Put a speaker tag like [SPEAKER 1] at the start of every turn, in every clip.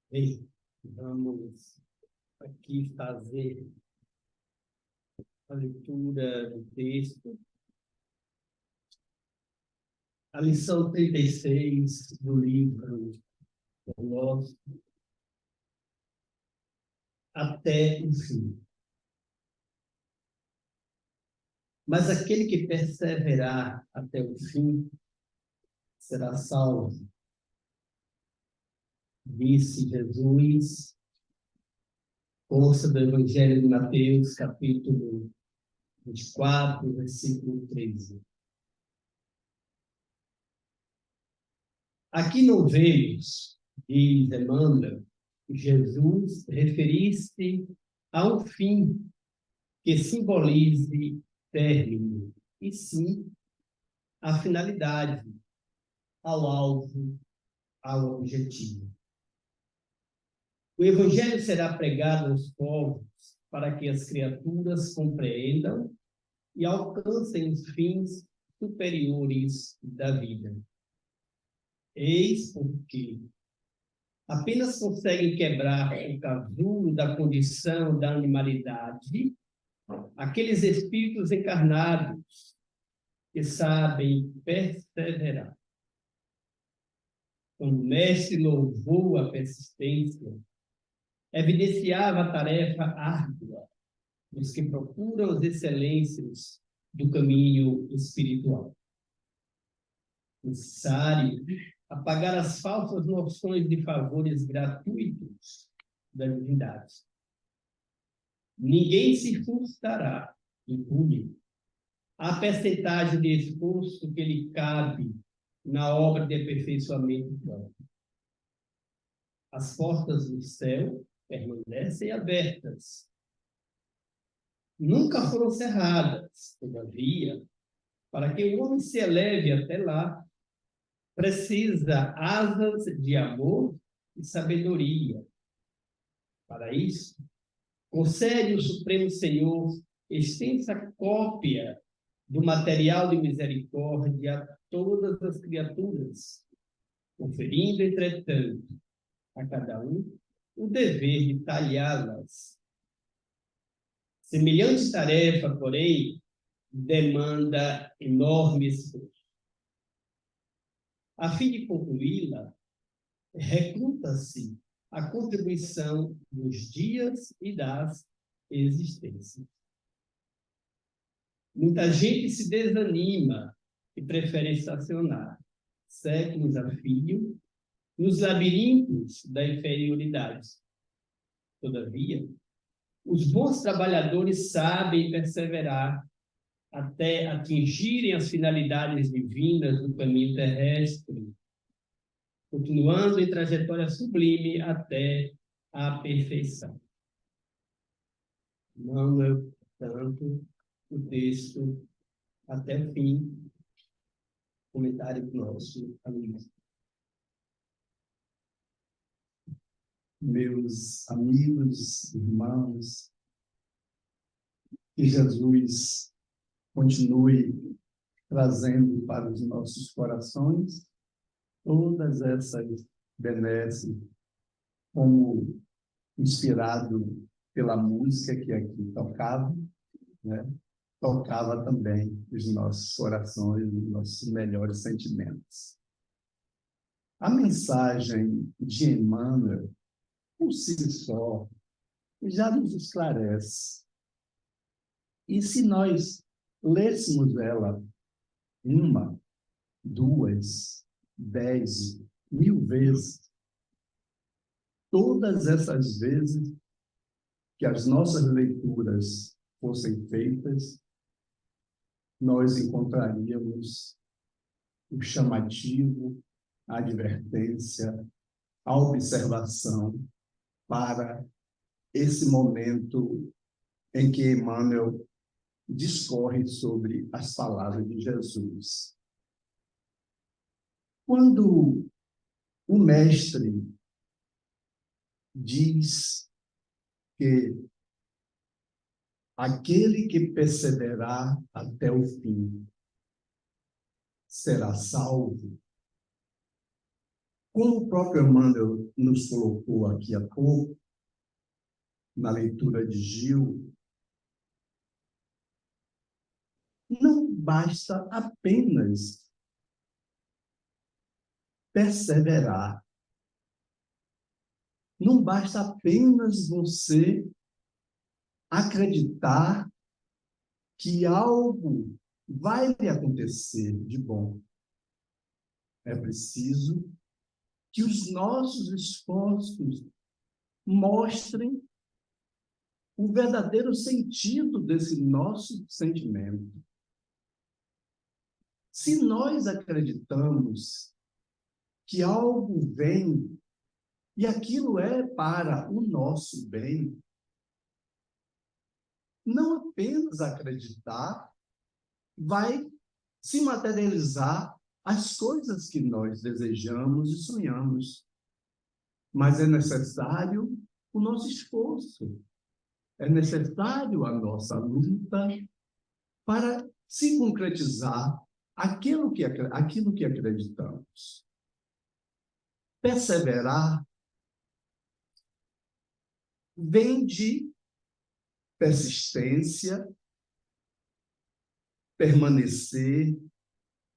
[SPEAKER 1] Bem, vamos aqui fazer a leitura do texto. A lição 36 do livro nosso, até o fim. Mas aquele que perseverar até o fim será salvo, disse Jesus, força do Evangelho de Mateus, capítulo 24, versículo 13. Aqui não vemos, diz Emmanuel, Jesus referir-se a um fim que simbolize término, e sim a finalidade, ao alvo, ao objetivo. O Evangelho será pregado aos povos para que as criaturas compreendam e alcancem os fins superiores da vida. Eis porque apenas conseguem quebrar o casulo da condição da animalidade aqueles espíritos encarnados que sabem perseverar. Quando o mestre louvou a persistência, evidenciava a tarefa árdua dos que procuram as excelências do caminho espiritual. Necessário apagar as falsas noções de favores gratuitos da divindade. Ninguém se furtará impune a percentagem de esforço que lhe cabe na obra de aperfeiçoamento próprio. As portas do céu permanecem abertas. Nunca foram cerradas, todavia, para que o homem se eleve até lá, precisa asas de amor e sabedoria. Para isso, concede o Supremo Senhor extensa cópia do material de misericórdia a todas as criaturas, conferindo, entretanto, a cada um o dever de talhá-las. Semelhante tarefa, porém, demanda enorme esforço. A fim de concluí-la, recruta-se a contribuição dos dias e das existências. Muita gente se desanima e prefere estacionar, séculos a fio, nos labirintos da inferioridade. Todavia, os bons trabalhadores sabem perseverar até atingirem as finalidades divinas do caminho terrestre, continuando em trajetória sublime até a perfeição. Não é, portanto, o texto até o fim, comentário do nosso amigo.
[SPEAKER 2] Meus amigos, irmãos, que Jesus continue trazendo para os nossos corações todas essas benesses, como inspirado pela música que aqui tocava, né? Tocava também os nossos corações, os nossos melhores sentimentos. A mensagem de Emmanuel, por si só, já nos esclarece. E se nós lêssemos ela 1, 2, 10, 1000 vezes, todas essas vezes que as nossas leituras fossem feitas, nós encontraríamos o chamativo, a advertência, a observação para esse momento em que Emmanuel discorre sobre as palavras de Jesus. Quando o mestre diz que aquele que perseverar até o fim será salvo, Como o próprio Emmanuel nos colocou aqui há pouco, na leitura de Gil, não basta apenas perseverar. Não basta apenas você acreditar que algo vai lhe acontecer de bom. É preciso que os nossos esforços mostrem o verdadeiro sentido desse nosso sentimento. Se nós acreditamos que algo vem e aquilo é para o nosso bem, não apenas acreditar vai se materializar as coisas que nós desejamos e sonhamos, mas é necessário o nosso esforço, é necessário a nossa luta para se concretizar aquilo que acreditamos. Perseverar vem de persistência, permanecer,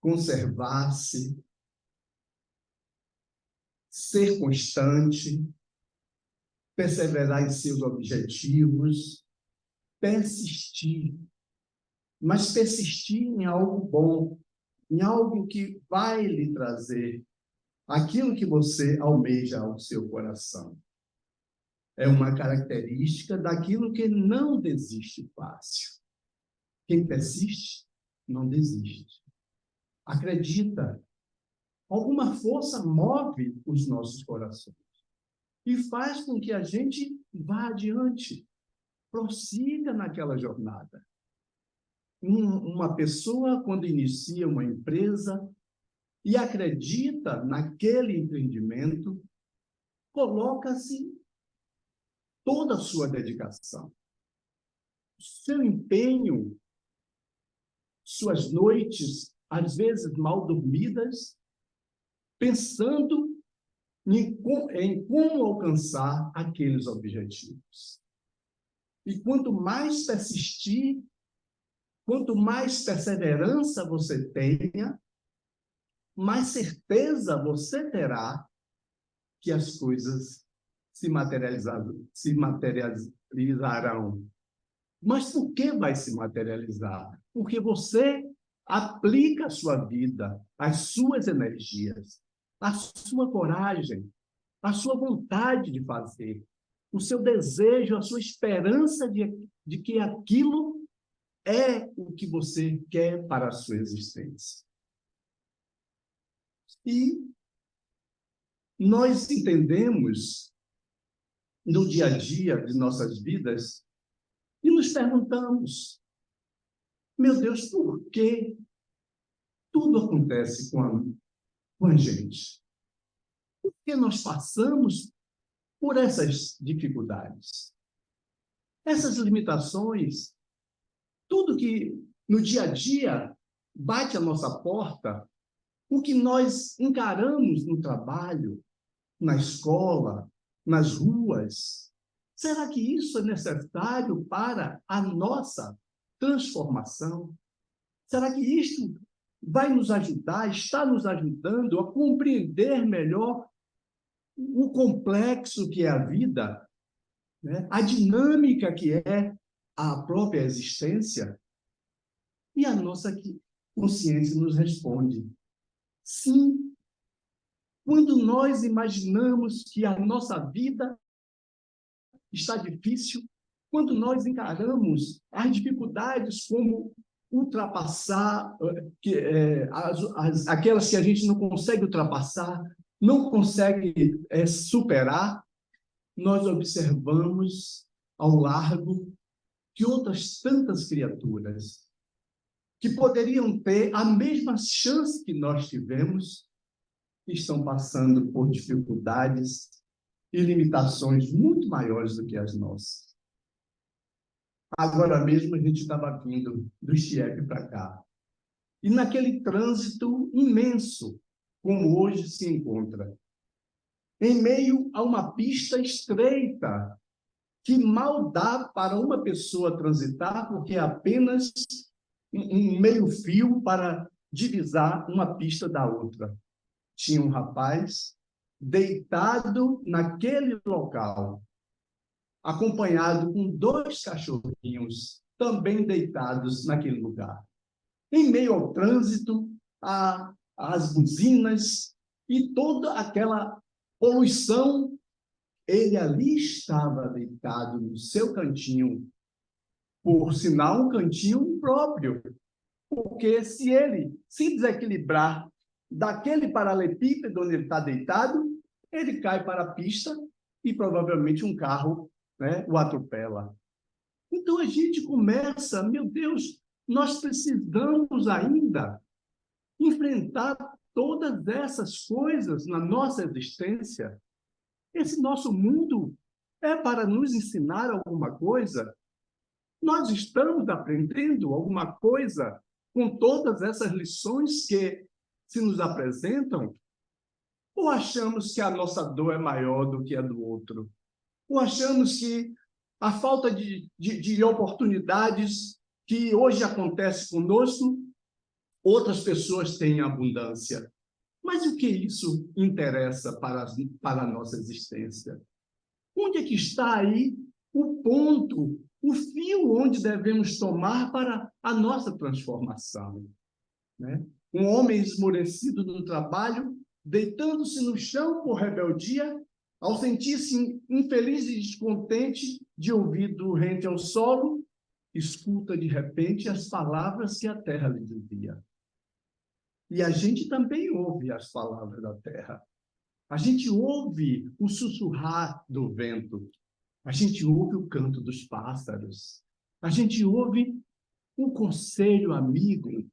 [SPEAKER 2] conservar-se, ser constante, perseverar em seus objetivos, persistir, mas persistir em algo bom, em algo que vai lhe trazer aquilo que você almeja ao seu coração. É uma característica daquilo que não desiste fácil. Quem persiste, não desiste. Acredita. Alguma força move os nossos corações e faz com que a gente vá adiante, prossiga naquela jornada. Uma pessoa, quando inicia uma empresa e acredita naquele empreendimento, coloca-se toda a sua dedicação, seu empenho, suas noites, às vezes mal dormidas, pensando em como alcançar aqueles objetivos. E quanto mais persistir, quanto mais perseverança você tenha, mais certeza você terá que as coisas se materializarão. Mas por que vai se materializar? Porque você aplica a sua vida, as suas energias, a sua coragem, a sua vontade de fazer, o seu desejo, a sua esperança de que aquilo é o que você quer para a sua existência. E nós entendemos no dia a dia de nossas vidas e nos perguntamos, meu Deus, por que tudo acontece com a gente? Por que nós passamos por essas dificuldades? Essas limitações, tudo que no dia a dia bate à nossa porta, o que nós encaramos no trabalho, na escola, nas ruas, será que isso é necessário para a nossa transformação? Será que isto vai nos ajudar, está nos ajudando a compreender melhor o complexo que é a vida, né? A dinâmica que é a própria existência? E a nossa consciência nos responde: sim. Quando nós imaginamos que a nossa vida está difícil, quando nós encaramos as dificuldades como ultrapassar, aquelas que a gente não consegue ultrapassar, não consegue superar, nós observamos ao largo que outras tantas criaturas que poderiam ter a mesma chance que nós tivemos estão passando por dificuldades e limitações muito maiores do que as nossas. Agora mesmo a gente estava vindo do Chiep para cá. E naquele trânsito imenso, como hoje se encontra, em meio a uma pista estreita, que mal dá para uma pessoa transitar, porque é apenas um meio-fio para divisar uma pista da outra. Tinha um rapaz deitado naquele local, acompanhado com 2 cachorrinhos, também deitados naquele lugar. Em meio ao trânsito, às buzinas e toda aquela poluição, ele ali estava deitado no seu cantinho, por sinal, um cantinho impróprio, porque se ele se desequilibrar daquele paralelepípedo onde ele está deitado, ele cai para a pista e provavelmente um carro, né, o atropela. Então a gente começa, meu Deus, nós precisamos ainda enfrentar todas essas coisas na nossa existência. Esse nosso mundo é para nos ensinar alguma coisa? Nós estamos aprendendo alguma coisa com todas essas lições que se nos apresentam? Ou achamos que a nossa dor é maior do que a do outro? Ou achamos que a falta de oportunidades que hoje acontece conosco, outras pessoas têm abundância? Mas o que isso interessa para a nossa existência? Onde é que está aí o ponto, o fio onde devemos tomar para a nossa transformação? Né? Um homem esmorecido no trabalho, deitando-se no chão por rebeldia, ao sentir-se infeliz e descontente, de ouvido rente ao solo, escuta de repente as palavras que a terra lhe dizia. E a gente também ouve as palavras da terra. A gente ouve o sussurrar do vento. A gente ouve o canto dos pássaros. A gente ouve um conselho amigo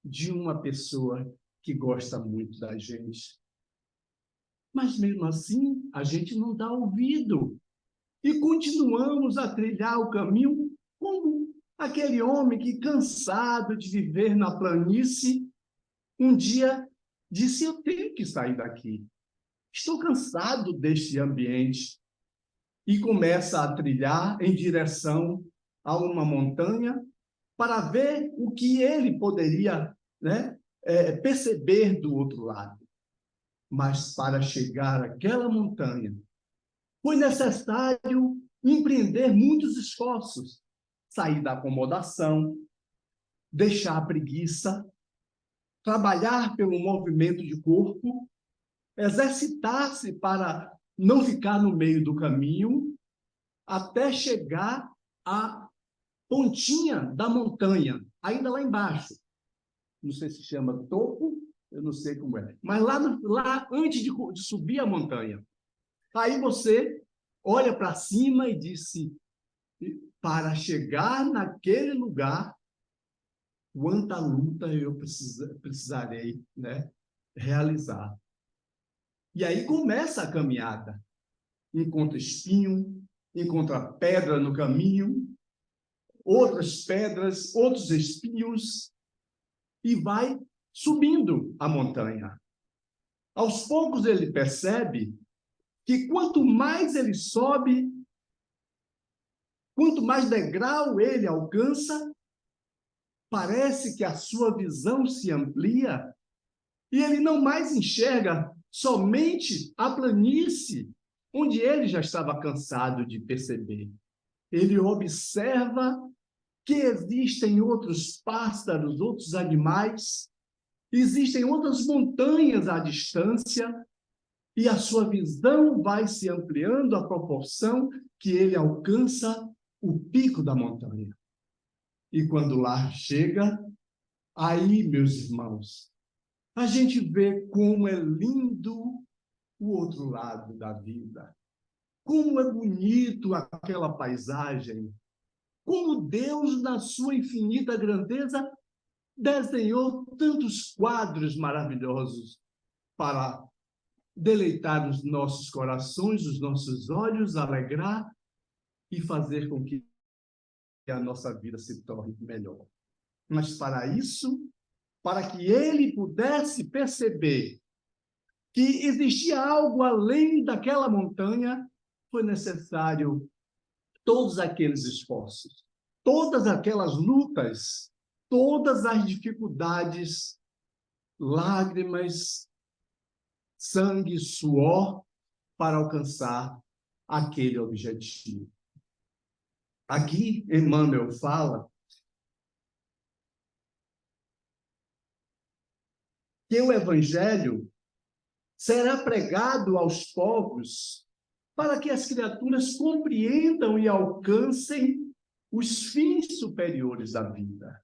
[SPEAKER 2] de uma pessoa que gosta muito da gente. Mas, mesmo assim, a gente não dá ouvido. E continuamos a trilhar o caminho como aquele homem que, cansado de viver na planície, um dia disse: eu tenho que sair daqui. Estou cansado deste ambiente. E começa a trilhar em direção a uma montanha para ver o que ele poderia, né, perceber do outro lado. Mas para chegar àquela montanha, foi necessário empreender muitos esforços, sair da acomodação, deixar a preguiça, trabalhar pelo movimento de corpo, exercitar-se para não ficar no meio do caminho, até chegar à pontinha da montanha, ainda lá embaixo. Não sei se chama topo, eu não sei como é. Mas lá antes de subir a montanha, aí você olha para cima e diz: para chegar naquele lugar, quanta luta eu precisarei, né, realizar. E aí começa a caminhada. Encontra espinho, encontra pedra no caminho, outras pedras, outros espinhos, e vai subindo a montanha. Aos poucos ele percebe que quanto mais ele sobe, quanto mais degrau ele alcança, parece que a sua visão se amplia e ele não mais enxerga somente a planície, onde ele já estava cansado de perceber. Ele observa que existem outros pássaros, outros animais, existem outras montanhas à distância, e a sua visão vai se ampliando à proporção que ele alcança o pico da montanha. E quando lá chega, aí, meus irmãos, a gente vê como é lindo o outro lado da vida. Como é bonito aquela paisagem. Como Deus, na sua infinita grandeza, desenhou tantos quadros maravilhosos para deleitar os nossos corações, os nossos olhos, alegrar e fazer com que a nossa vida se torne melhor. Mas para isso, para que ele pudesse perceber que existia algo além daquela montanha, foi necessário todos aqueles esforços, todas aquelas lutas, todas as dificuldades, lágrimas, sangue, suor, para alcançar aquele objetivo. Aqui, Emmanuel fala que o Evangelho será pregado aos povos para que as criaturas compreendam e alcancem os fins superiores da vida.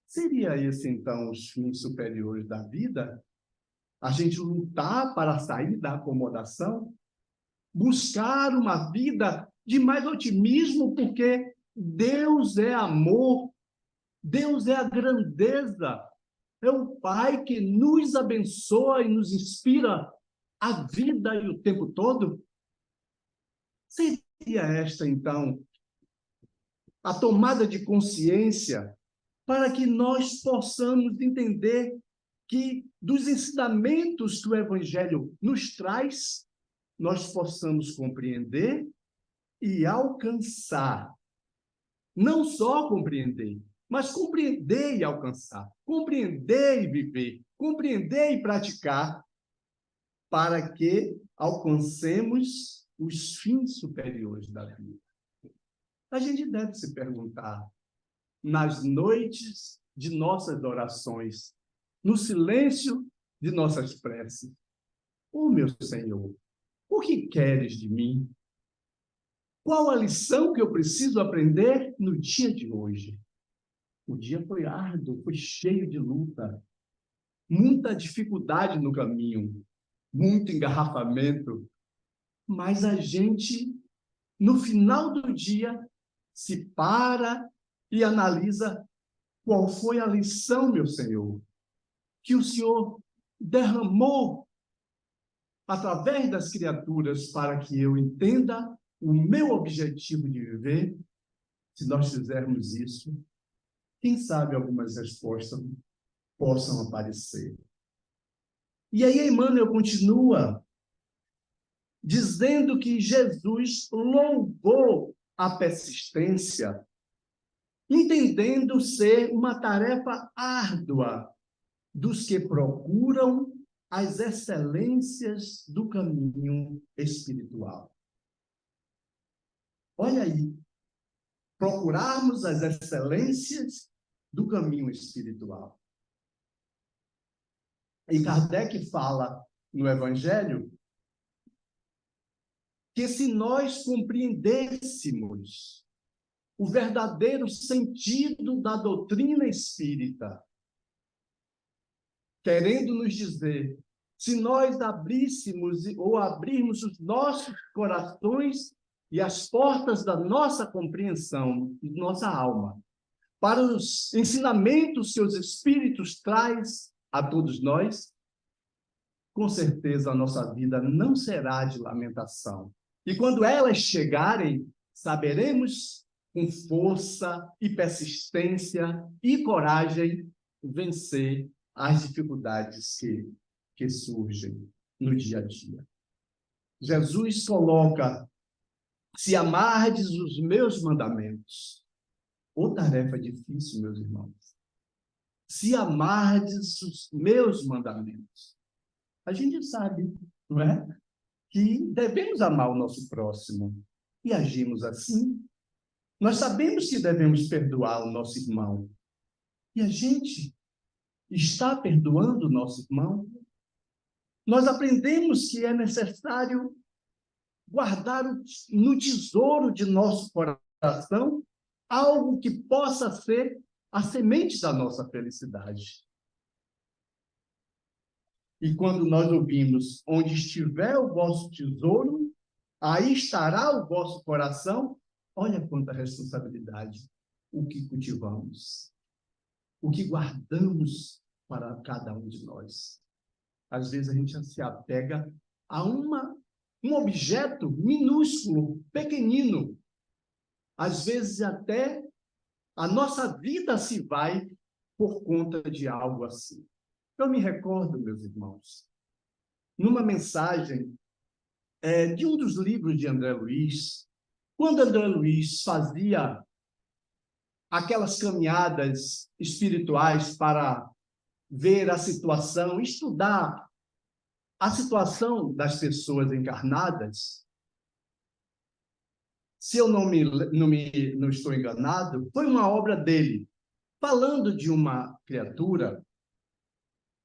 [SPEAKER 2] Seria esse, então, os fins superiores da vida? A gente lutar para sair da acomodação? Buscar uma vida de mais otimismo, porque Deus é amor, Deus é a grandeza, é o Pai que nos abençoa e nos inspira a vida e o tempo todo? Seria esta, então, a tomada de consciência para que nós possamos entender que dos ensinamentos que o Evangelho nos traz, nós possamos compreender e alcançar. Não só compreender, mas compreender e alcançar, compreender e viver, compreender e praticar, para que alcancemos os fins superiores da vida. A gente deve se perguntar, nas noites de nossas orações, no silêncio de nossas preces: ó meu Senhor, o que queres de mim? Qual a lição que eu preciso aprender no dia de hoje? O dia foi árduo, foi cheio de luta, muita dificuldade no caminho, muito engarrafamento, mas a gente, no final do dia, se para e analisa: qual foi a lição, meu Senhor, que o Senhor derramou através das criaturas para que eu entenda o meu objetivo de viver? Se nós fizermos isso, quem sabe algumas respostas possam aparecer. E aí Emmanuel continua dizendo que Jesus louvou a persistência, entendendo ser uma tarefa árdua dos que procuram as excelências do caminho espiritual. Olha aí, procurarmos as excelências do caminho espiritual. E Kardec fala no Evangelho que se nós compreendêssemos o verdadeiro sentido da doutrina espírita, querendo nos dizer, se nós abríssemos ou abrirmos os nossos corações e as portas da nossa compreensão, de nossa alma, para os ensinamentos que os Espíritos traz a todos nós, com certeza a nossa vida não será de lamentação. E quando elas chegarem, saberemos com força e persistência e coragem vencer as dificuldades que surgem no dia a dia. Jesus coloca: se amardes os meus mandamentos. Ô tarefa difícil, meus irmãos. Se amardes os meus mandamentos. A gente sabe, não é? Que devemos amar o nosso próximo. E agimos assim. Nós sabemos que devemos perdoar o nosso irmão. E a gente está perdoando o nosso irmão? Nós aprendemos que é necessário guardar no tesouro de nosso coração algo que possa ser a semente da nossa felicidade. E quando nós ouvimos: onde estiver o vosso tesouro, aí estará o vosso coração, olha quanta responsabilidade. O que cultivamos, o que guardamos para cada um de nós. Às vezes a gente se apega a um objeto minúsculo, pequenino. Às vezes até a nossa vida se vai por conta de algo assim. Eu me recordo, meus irmãos, numa mensagem de um dos livros de André Luiz, quando André Luiz fazia aquelas caminhadas espirituais para ver a situação, estudar a situação das pessoas encarnadas, se eu não estou enganado, foi uma obra dele, falando de uma criatura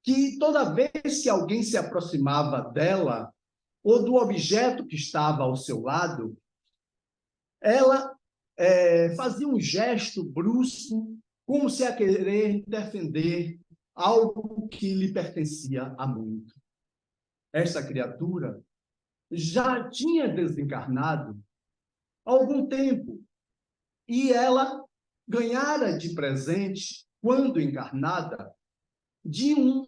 [SPEAKER 2] que toda vez que alguém se aproximava dela, ou do objeto que estava ao seu lado, ela fazia um gesto brusco, como se a querer defender algo que lhe pertencia há muito. Essa criatura já tinha desencarnado há algum tempo, e ela ganhara de presente, quando encarnada, de um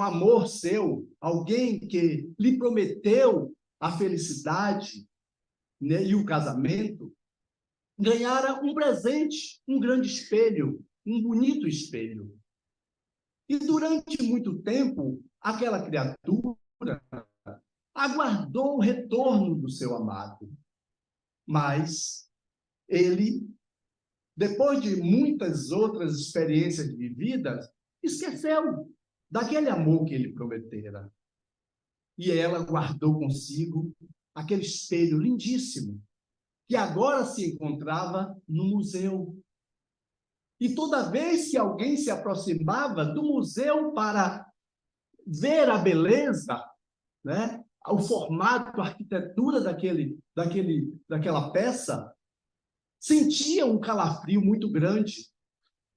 [SPEAKER 2] amor seu, alguém que lhe prometeu a felicidade, né, e o casamento, ganhara um presente, um grande espelho, um bonito espelho. E durante muito tempo, aquela criatura aguardou o retorno do seu amado. Mas ele, depois de muitas outras experiências vividas, esqueceu daquele amor que ele prometera. E ela guardou consigo aquele espelho lindíssimo, que agora se encontrava no museu. E toda vez que alguém se aproximava do museu para ver a beleza, né, o formato, a arquitetura daquela peça, sentia um calafrio muito grande.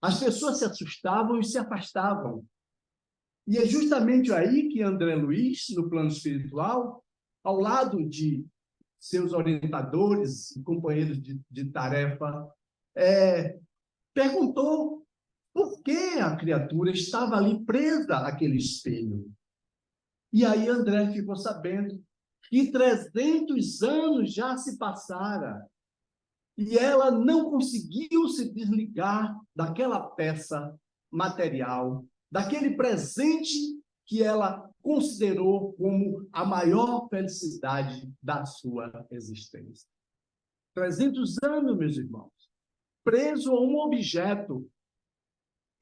[SPEAKER 2] As pessoas se assustavam e se afastavam. E é justamente aí que André Luiz, no plano espiritual, ao lado de seus orientadores e companheiros de tarefa, perguntou por que a criatura estava ali presa àquele espelho. E aí André ficou sabendo que 300 anos já se passaram e ela não conseguiu se desligar daquela peça material, daquele presente que ela considerou como a maior felicidade da sua existência. 300 anos, meus irmãos, preso a um objeto.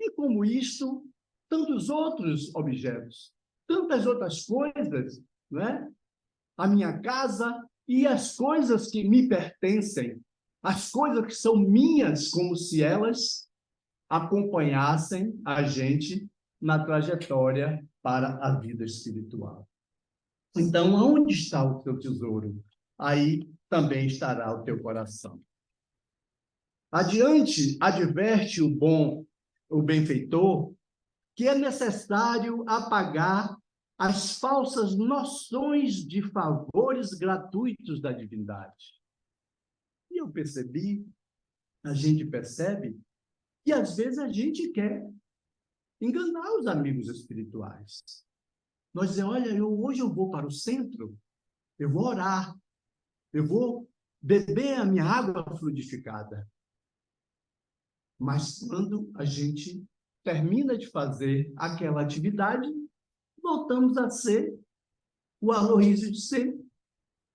[SPEAKER 2] E como isto, tantos outros objetos, tantas outras coisas, né? A minha casa e as coisas que me pertencem, as coisas que são minhas, como se elas acompanhassem a gente na trajetória para a vida espiritual. Então, onde está o teu tesouro? Aí também estará o teu coração. Adiante, adverte o benfeitor, que é necessário apagar as falsas noções de favores gratuitos da divindade. E eu percebi, a gente percebe, que às vezes a gente quer enganar os amigos espirituais. Nós dizemos, olha, hoje eu vou para o centro, eu vou orar, eu vou beber a minha água fluidificada. Mas quando a gente termina de fazer aquela atividade, voltamos a ser o Aloísio de sempre,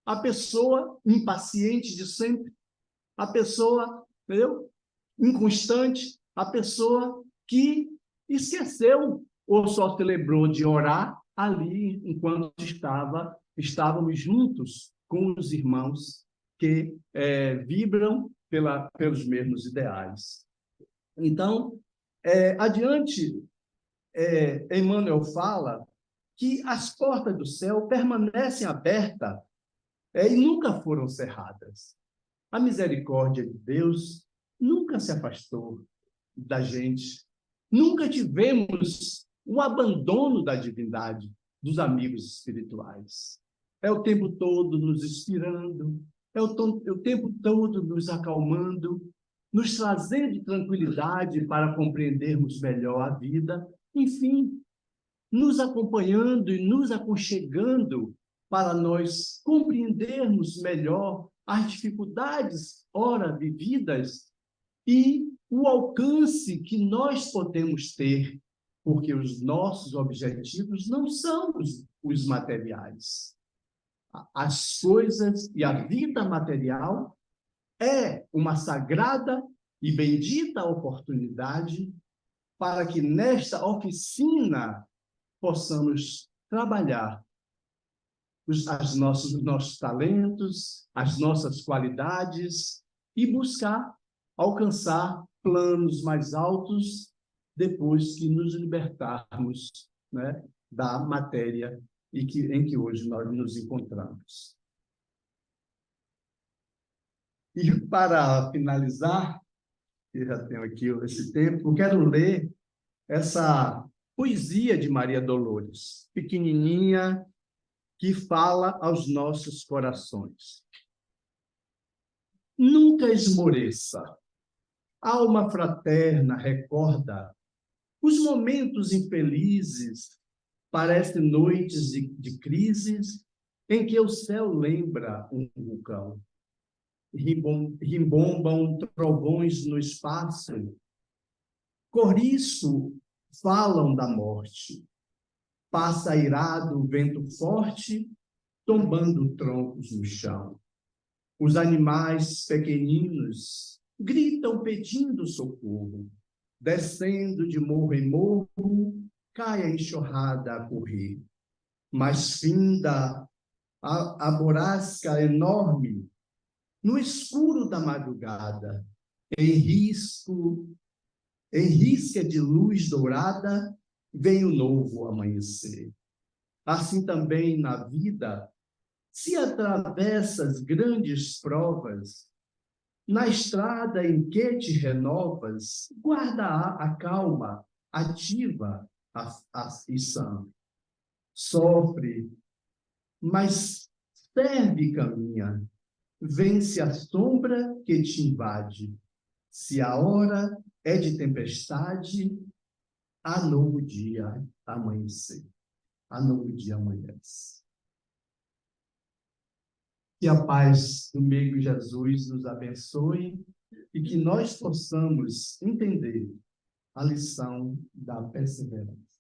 [SPEAKER 2] a pessoa impaciente de sempre, a pessoa, entendeu? Inconstante, a pessoa que esqueceu ou só se lembrou de orar ali enquanto estávamos juntos com os irmãos que vibram pelos mesmos ideais. Então, adiante, Emmanuel fala que as portas do céu permanecem abertas e nunca foram cerradas. A misericórdia de Deus nunca se afastou da gente. Nunca tivemos o abandono da divindade, dos amigos espirituais. É o tempo todo nos inspirando, é o tempo todo nos acalmando, nos trazendo tranquilidade para compreendermos melhor a vida, enfim, nos acompanhando e nos aconchegando para nós compreendermos melhor as dificuldades, ora vividas, e o alcance que nós podemos ter porque os nossos objetivos não são os materiais. As coisas e a vida material é uma sagrada e bendita oportunidade para que nesta oficina possamos trabalhar os nossos talentos, as nossas qualidades e buscar alcançar planos mais altos depois que nos libertarmos, né, da matéria em que hoje nós nos encontramos. E para finalizar, eu já tenho aqui esse tempo, eu quero ler essa poesia de Maria Dolores, pequenininha, que fala aos nossos corações. Nunca esmoreça, alma fraterna, recorda os momentos infelizes, parecem noites de crises em que o céu lembra um vulcão. Rimbombam trovões no espaço, coriço falam da morte. Passa irado o vento forte, tombando troncos no chão. Os animais pequeninos gritam pedindo socorro. Descendo de morro em morro, cai a enxurrada a correr. Mas finda a borrasca enorme, no escuro da madrugada, em risca de luz dourada, vem o novo amanhecer. Assim também na vida, se atravessas grandes provas, na estrada em que te renovas, guarda a calma, ativa e sã. Sofre, mas serve e caminha. Vence a sombra que te invade. Se a hora é de tempestade, há novo dia amanhecer. Há novo dia amanhece. Que a paz do meio Jesus nos abençoe e que nós possamos entender a lição da perseverança.